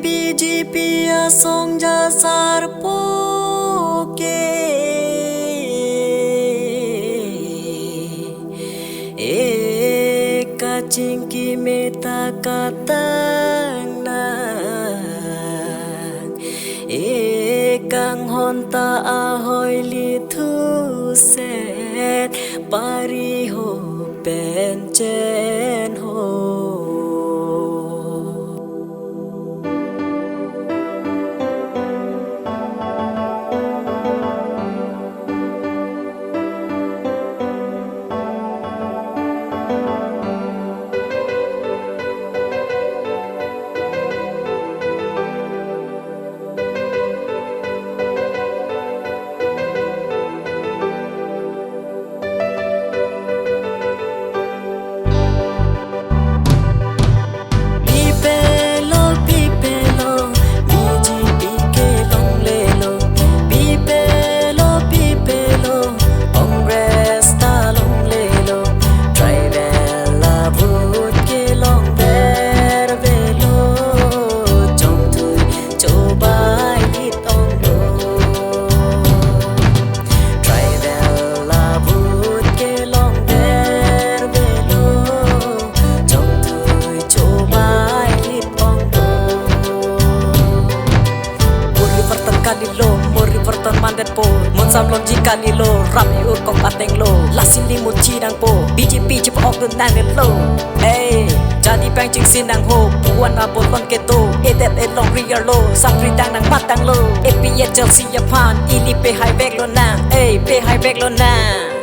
BGP song jasar poke kacing ki meta katang nang kang honta ahoy li thu set pari ho pen chen ho mandet po mon samlon jika ni lo rap ur kong ateng lo lasin li mut chi dang po BGP chip ok dun nang lo jadi pang ching sin dang ho puan abot ton keto edet long real lo sakri dang nang matang lo epi Chelsea Japan ili pe high back lo nang pe high back lo nang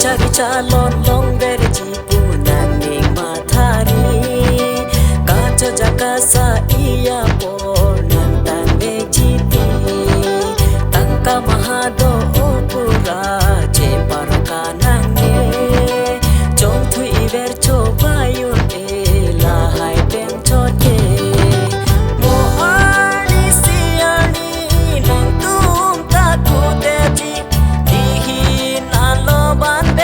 cari calon long dari jipu nanging matahari kaca jakasa iya por nang tande jiti tangka mahado opura je parakanange jong thui iber coba yun lahai pem chote mo ani siani nang tum taku deji dihin aloban